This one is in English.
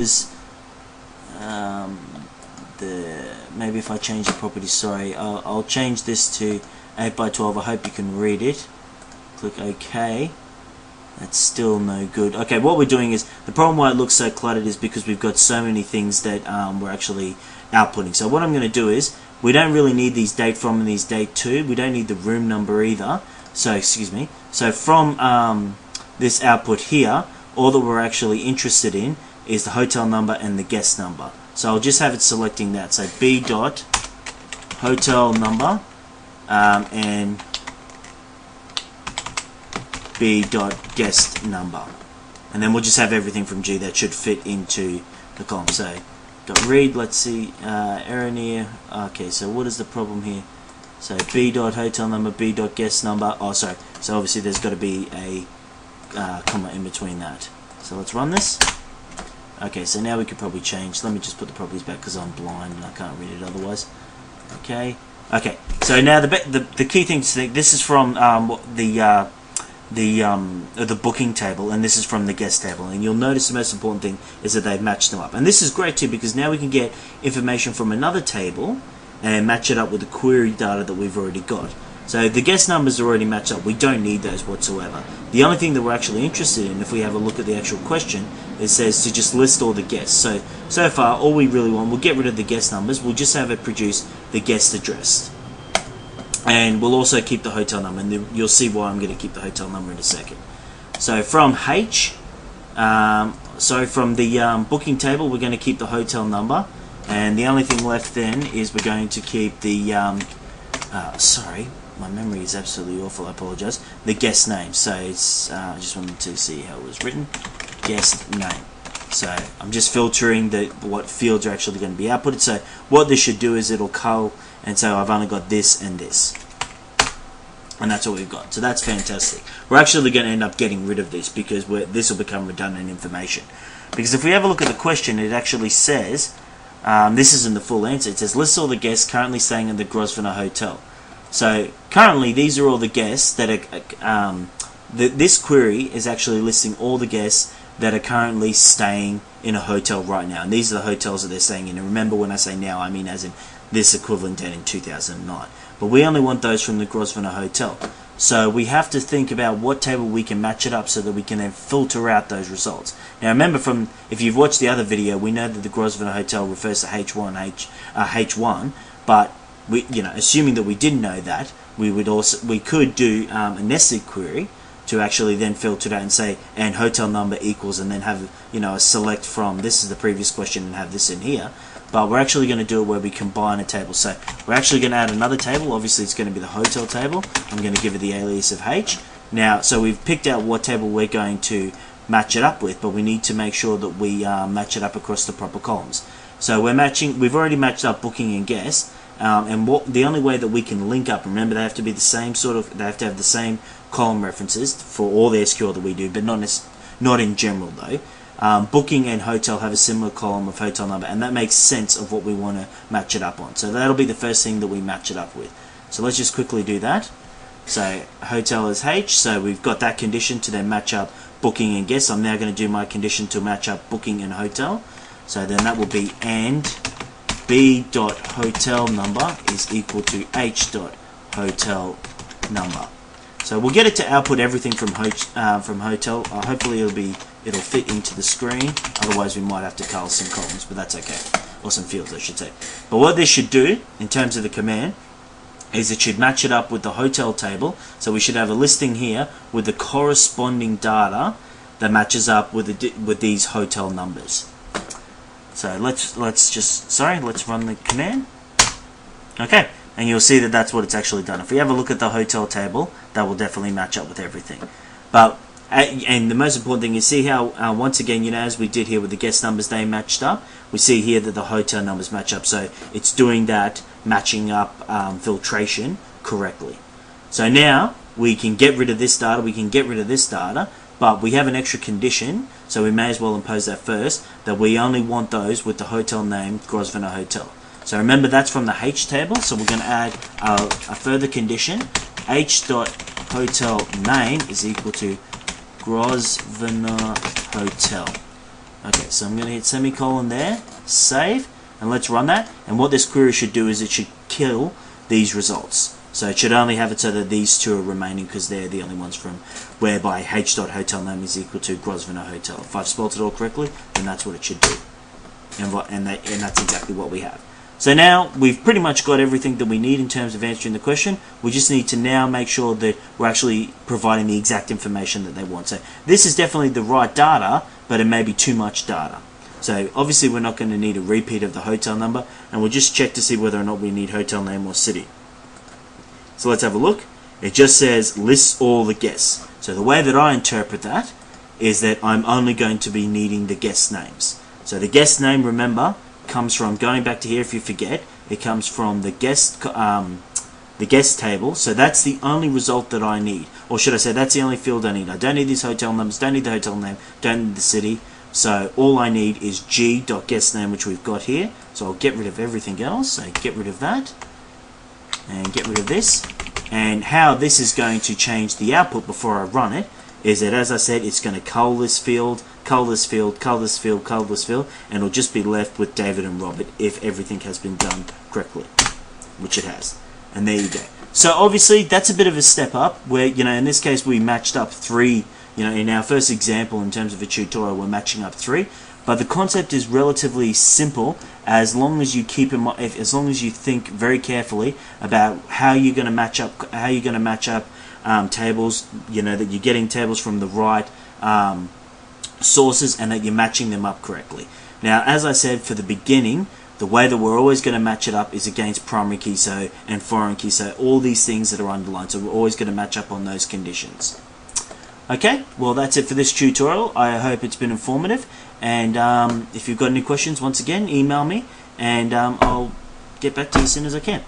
is maybe if I change the property, sorry, I'll change this to 8 by 12. I hope you can read it. Click OK. That's still no good. Okay, what we're doing is, the problem why it looks so cluttered is because we've got so many things that we're actually outputting. So what I'm going to do is, we don't really need these date from and these date to. We don't need the room number either. So, excuse me. So from this output here, all that we're actually interested in is the hotel number and the guest number. So I'll just have it selecting that. So B dot hotel number and B dot guest number, and then we'll just have everything from G that should fit into the column. So dot read, let's see, error near. Okay, so what is the problem here? So B dot hotel number, B dot guest number. Oh, sorry. So obviously there's got to be a comma in between that. So let's run this. Okay, so now we could probably change. Let me just put the properties back because I'm blind and I can't read it otherwise. Okay. Okay. So now the key thing to think. This is from the booking table, and this is from the guest table, and you'll notice the most important thing is that they've matched them up. And this is great too, because now we can get information from another table and match it up with the query data that we've already got. So the guest numbers are already matched up. We don't need those whatsoever. The only thing that we're actually interested in, if we have a look at the actual question, it says to just list all the guests. So far all we really want, we'll get rid of the guest numbers, we'll just have it produce the guest address. And we'll also keep the hotel number, and you'll see why I'm going to keep the hotel number in a second. So from H, from the booking table, we're going to keep the hotel number, and the only thing left then is we're going to keep the, sorry, my memory is absolutely awful, I apologise, the guest name. So it's, I just wanted to see how it was written, guest name. So I'm just filtering what fields are actually going to be outputted. So what this should do is it'll cull, and so I've only got this and this, and that's all we've got. So that's fantastic. We're actually going to end up getting rid of this because this will become redundant information. Because if we have a look at the question, it actually says, this isn't the full answer. It says list all the guests currently staying at the Grosvenor Hotel. So currently these are all the guests that are. This query is actually listing all the guests that are currently staying in a hotel right now, and these are the hotels that they're staying in. And remember, when I say now, I mean as in this equivalent date in 2009. But we only want those from the Grosvenor Hotel. So we have to think about what table we can match it up so that we can then filter out those results. Now remember, if you've watched the other video, we know that the Grosvenor Hotel refers to H1, but assuming that we didn't know that, we could do a nested query to actually then filter it out and say, and hotel number equals, and then have a select from, this is the previous question, and have this in here. But we're actually going to do it where we combine a table. So we're actually going to add another table. Obviously it's going to be the hotel table. I'm going to give it the alias of H. Now, so we've picked out what table we're going to match it up with, but we need to make sure that we match it up across the proper columns. So we've already matched up booking and guest, and the only way that we can link up, remember they have to be the same they have to have the same column references for all the SQL that we do, but not in general though. Booking and hotel have a similar column of hotel number, and that makes sense of what we want to match it up on. So that'll be the first thing that we match it up with. So let's just quickly do that. So hotel is H, so we've got that condition to then match up booking and guest. I'm now going to do my condition to match up booking and hotel. So then that will be and B dot hotel number is equal to H dot hotel number. So we'll get it to output everything from hotel. Hopefully it'll fit into the screen. Otherwise we might have to cull some columns, but that's okay. Or some fields, I should say. But what this should do in terms of the command is it should match it up with the hotel table. So we should have a listing here with the corresponding data that matches up with these hotel numbers. So let's run the command. Okay. And you'll see that that's what it's actually done. If we have a look at the hotel table, that will definitely match up with everything. And the most important thing is, see how once again, as we did here with the guest numbers, they matched up. We see here that the hotel numbers match up, so it's doing that matching up filtration correctly. So now we can get rid of this data, we can get rid of this data, but we have an extra condition, so we may as well impose that first, that we only want those with the hotel name Grosvenor Hotel. So remember, that's from the H table, so we're going to add a further condition. H dot hotel name is equal to Grosvenor Hotel. Okay, so I'm going to hit semicolon there, save, and let's run that. And what this query should do is it should kill these results. So it should only have it so that these two are remaining because they're the only ones from whereby h.hotel name is equal to Grosvenor Hotel. If I've spelled it all correctly, then that's what it should do. And that's exactly what we have. So now we've pretty much got everything that we need in terms of answering the question. We just need to now make sure that we're actually providing the exact information that they want. So this is definitely the right data, but it may be too much data. So obviously we're not going to need a repeat of the hotel number, and we'll just check to see whether or not we need hotel name or city. So let's have a look. It just says lists all the guests. So the way that I interpret that is that I'm only going to be needing the guest names. So the guest name, remember, comes from, going back to here if you forget, it comes from the guest table. So that's the only result that I need, or should I say that's the only field I need. I don't need these hotel numbers, don't need the hotel name, don't need the city. So all I need is g.guestname, which we've got here. So I'll get rid of everything else. So get rid of that and get rid of this. And how this is going to change the output before I run it is that, as I said, it's going to cull this field, cull this field, cull this field, cull this field, and it'll just be left with David and Robert if everything has been done correctly, which it has. And there you go. So obviously that's a bit of a step up where, in this case we matched up 3, in our first example in terms of a tutorial we're matching up 3, but the concept is relatively simple as long as you keep in mind, as long as you think very carefully about how you're going to match up, tables, that you're getting tables from the right sources and that you're matching them up correctly. Now, as I said for the beginning, the way that we're always going to match it up is against primary key and foreign key, so all these things that are underlined, so we're always going to match up on those conditions. Okay, well that's it for this tutorial. I hope it's been informative, and if you've got any questions, once again, email me and I'll get back to you as soon as I can.